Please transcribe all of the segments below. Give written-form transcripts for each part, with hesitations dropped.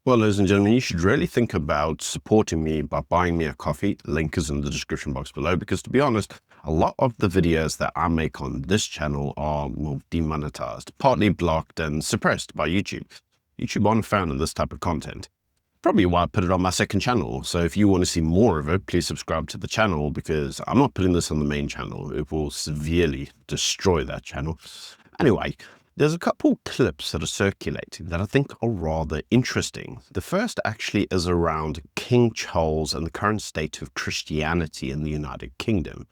Well, ladies and gentlemen, you should really think about supporting me by buying me a coffee. Link is in the description box below, because to be honest, a lot of the videos that I make on this channel are demonetized, partly blocked and suppressed by YouTube. YouTube aren't a fan of this type of content. Probably why I put it on my second channel. So if you want to see more of it, please subscribe to the channel, because I'm not putting this on the main channel. It will severely destroy that channel. Anyway, there's a couple clips that are circulating that I think are rather interesting. The first actually is around King Charles and the current state of Christianity in the United Kingdom.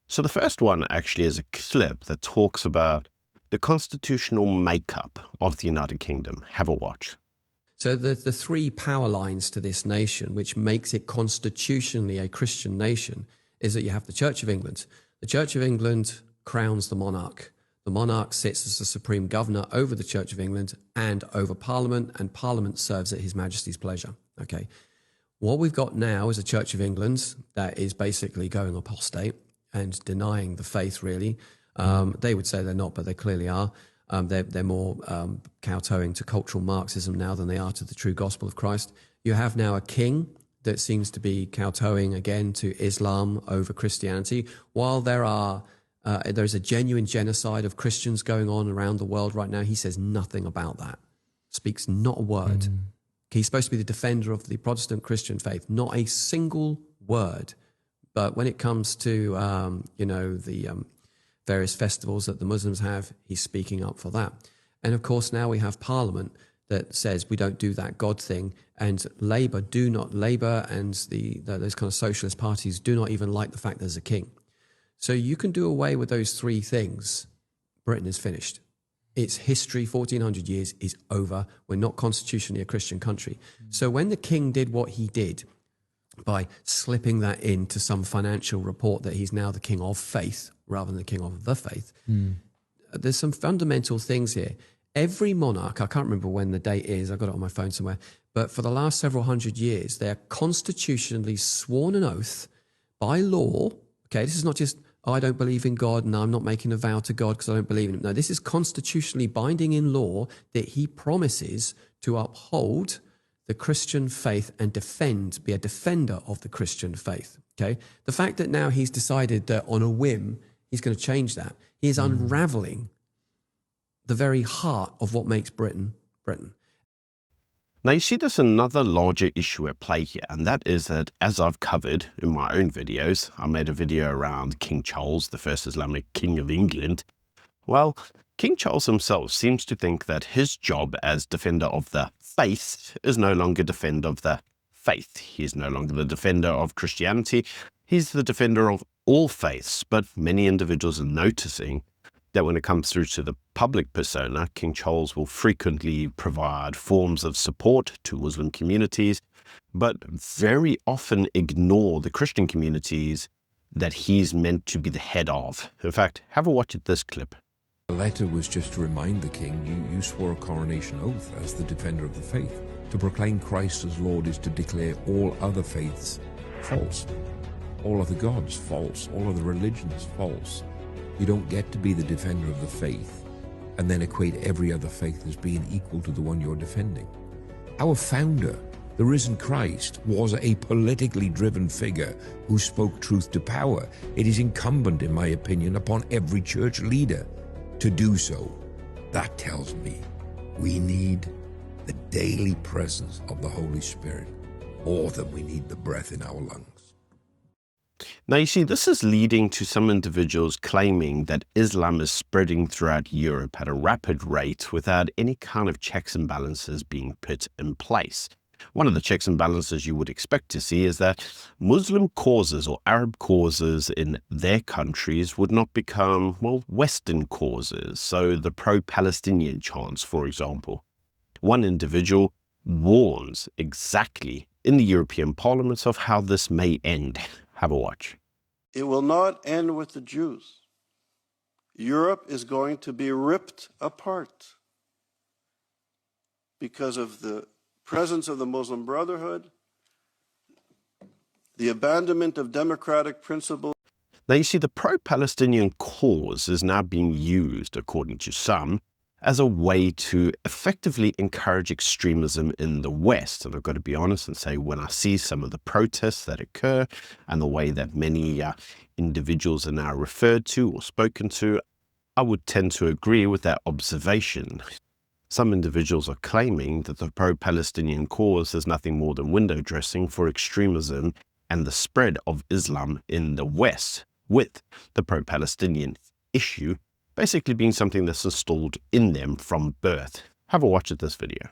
So the first one actually is a clip that talks about the constitutional makeup of the United Kingdom. Have a watch. So the three power lines to this nation, which makes it constitutionally a Christian nation, is that you have the Church of England. The Church of England crowns the monarch. The monarch sits as the supreme governor over the Church of England and over Parliament, and Parliament serves at His Majesty's pleasure. Okay. What we've got now is a Church of England that is basically going apostate and denying the faith, really. They would say they're not, but they clearly are. They're more kowtowing to cultural Marxism now than they are to the true gospel of Christ. You have now a king that seems to be kowtowing again to Islam over Christianity, while there's a genuine genocide of Christians going on around the world right now. He says nothing about that, speaks not a word. He's supposed to be the defender of the Protestant Christian faith, not a single word. But when it comes to, the various festivals that the Muslims have, he's speaking up for that. And of course, now we have Parliament that says we don't do that God thing, and Labour and those kind of socialist parties do not even like the fact there's a king. So you can do away with those three things. Britain is finished. Its history, 1400 years, is over. We're not constitutionally a Christian country. So when the king did what he did, by slipping that into some financial report that he's now the king of faith rather than the king of the faith, there's some fundamental things here. Every monarch, I can't remember when the date is, I've got it on my phone somewhere, but for the last several hundred years, they're constitutionally sworn an oath by law. Okay, this is not just, I don't believe in God and I'm not making a vow to God because I don't believe in him. No, this is constitutionally binding in law that he promises to uphold the Christian faith and be a defender of the Christian faith. Okay, the fact that now he's decided that on a whim he's going to change that, he is unraveling the very heart of what makes Britain Britain. Now, you see, there's another larger issue at play here, and that is that, as I've covered in my own videos, I made a video around King Charles, the first Islamic king of England. Well, King Charles himself seems to think that his job as defender of the faith is no longer defender of the faith. He's no longer the defender of Christianity. He's the defender of all faiths. But many individuals are noticing that when it comes through to the public persona, King Charles will frequently provide forms of support to Muslim communities, but very often ignore the Christian communities that he's meant to be the head of. In fact, have a watch at this clip. The letter was just to remind the king, you swore a coronation oath as the defender of the faith. To proclaim Christ as Lord is to declare all other faiths false. All other gods false. All other religions false. You don't get to be the defender of the faith and then equate every other faith as being equal to the one you're defending. Our founder, the risen Christ, was a politically driven figure who spoke truth to power. It is incumbent, in my opinion, upon every church leader to do so. That tells me we need the daily presence of the Holy Spirit more than we need the breath in our lungs. Now, you see, this is leading to some individuals claiming that Islam is spreading throughout Europe at a rapid rate without any kind of checks and balances being put in place. One of the checks and balances you would expect to see is that Muslim causes or Arab causes in their countries would not become, Western causes. So the pro-Palestinian chants, for example. One individual warns exactly in the European parliaments of how this may end. Have a watch. It will not end with the Jews. Europe is going to be ripped apart because of the presence of the Muslim Brotherhood, the abandonment of democratic principles. Now, you see, the pro-Palestinian cause is now being used, according to some, as a way to effectively encourage extremism in the West. And I've got to be honest and say, when I see some of the protests that occur and the way that many individuals are now referred to or spoken to, I would tend to agree with that observation. Some individuals are claiming that the pro-Palestinian cause is nothing more than window dressing for extremism and the spread of Islam in the West, with the pro-Palestinian issue basically being something that's installed in them from birth. Have a watch at this video.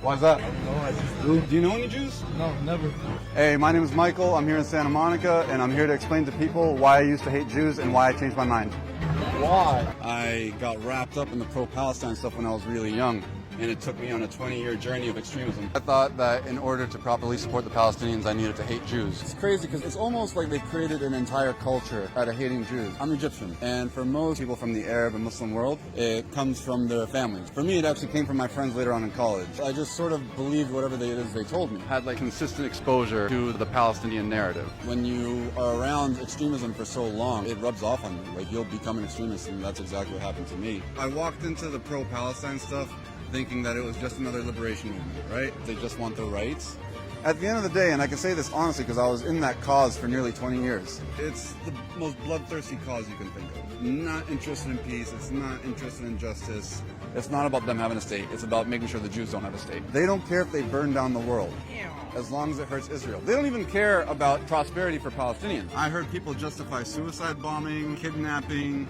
Why's that? No, I just do. Do you know any Jews? No, never. Hey, my name is Michael. I'm here in Santa Monica, and I'm here to explain to people why I used to hate Jews and why I changed my mind. Why? I got wrapped up in the pro-Palestine stuff when I was really young, and it took me on a 20-year journey of extremism. I thought that in order to properly support the Palestinians, I needed to hate Jews. It's crazy because it's almost like they created an entire culture out of hating Jews. I'm Egyptian, and for most people from the Arab and Muslim world, it comes from their families. For me, it actually came from my friends later on in college. I just sort of believed whatever it is they told me. Had like consistent exposure to the Palestinian narrative. When you are around extremism for so long, it rubs off on you. Like, you'll become an extremist, and that's exactly what happened to me. I walked into the pro-Palestine stuff thinking that it was just another liberation movement, right? They just want their rights. At the end of the day, and I can say this honestly because I was in that cause for nearly 20 years, it's the most bloodthirsty cause you can think of. Not interested in peace, it's not interested in justice. It's not about them having a state, it's about making sure the Jews don't have a state. They don't care if they burn down the world, as long as it hurts Israel. They don't even care about prosperity for Palestinians. I heard people justify suicide bombing, kidnapping,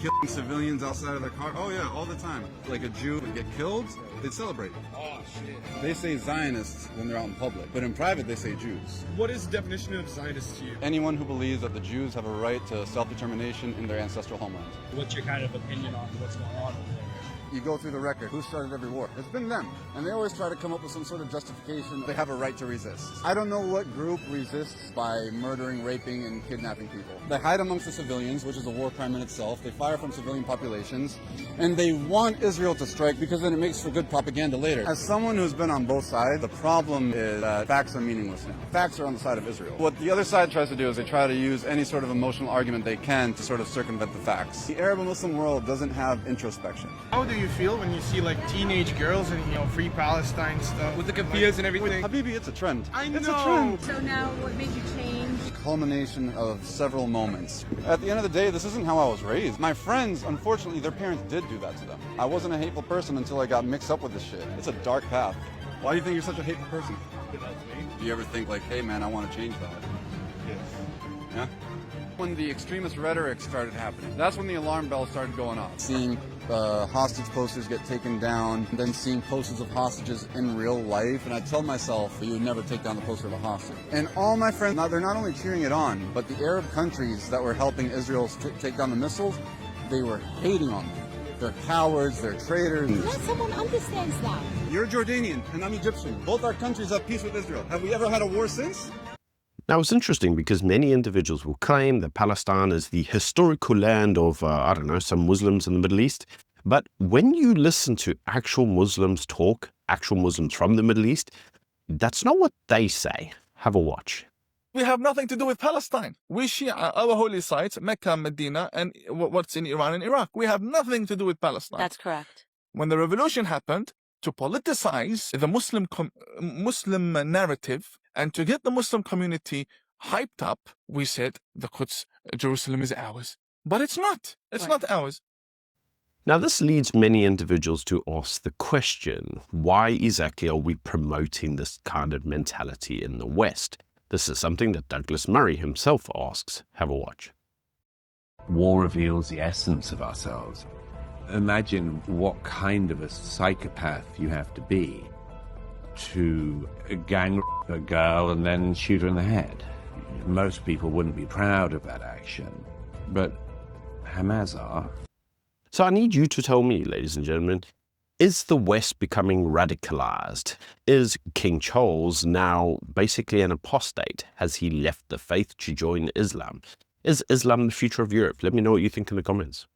killing civilians outside of their car. Oh yeah, all the time. Like a Jew would get killed, they'd celebrate. Oh, shit. They say Zionists when they're out in public, but in private they say Jews. What is the definition of Zionist to you? Anyone who believes that the Jews have a right to self-determination in their ancestral homeland. What's your kind of opinion on what's going on over there? You go through the record, who started every war? It's been them. And they always try to come up with some sort of justification. They have a right to resist. I don't know what group resists by murdering, raping, and kidnapping people. They hide amongst the civilians, which is a war crime in itself. They fire from civilian populations. And they want Israel to strike because then it makes for good propaganda later. As someone who's been on both sides, the problem is that facts are meaningless now. Facts are on the side of Israel. What the other side tries to do is they try to use any sort of emotional argument they can to sort of circumvent the facts. The Arab and Muslim world doesn't have introspection. How do you feel when you see like teenage girls and, you know, free Palestine stuff with the kafiyas and everything? Habibi, it's a trend. I know. It's a trend. So now, what made you change? Culmination of several moments. At the end of the day, this isn't how I was raised. My friends, unfortunately, their parents did do that to them. I wasn't a hateful person until I got mixed up with this shit. It's a dark path. Why do you think you're such a hateful person? Do you ever think like, hey man, I want to change that? Yes. Yeah? When the extremist rhetoric started happening, that's when the alarm bells started going off. Seeing hostage posters get taken down, then seeing posters of hostages in real life, and I tell myself, you would never take down the poster of a hostage. And all my friends, now they're not only cheering it on, but the Arab countries that were helping Israel take down the missiles, they were hating on them. They're cowards, they're traitors. Not someone understands that. You're Jordanian, and I'm Egyptian. Both our countries have peace with Israel. Have we ever had a war since? Now, it's interesting because many individuals will claim that Palestine is the historical land of, I don't know, some Muslims in the Middle East. But when you listen to actual Muslims talk, actual Muslims from the Middle East, that's not what they say. Have a watch. We have nothing to do with Palestine. We Shia, our holy sites, Mecca, Medina, and what's in Iran and Iraq. We have nothing to do with Palestine. That's correct. When the revolution happened, to politicize the Muslim narrative and to get the Muslim community hyped up, we said the Quds, Jerusalem is ours. But it's not. It's not ours. Now, this leads many individuals to ask the question, why exactly are we promoting this kind of mentality in the West? This is something that Douglas Murray himself asks. Have a watch. War reveals the essence of ourselves. Imagine what kind of a psychopath you have to be to gang rape a girl and then shoot her in the head. Most people wouldn't be proud of that action, but Hamas are. So I need you to tell me, ladies and gentlemen, is the West becoming radicalized? Is King Charles now basically an apostate? Has he left the faith to join Islam? Is Islam the future of Europe? Let me know what you think in the comments.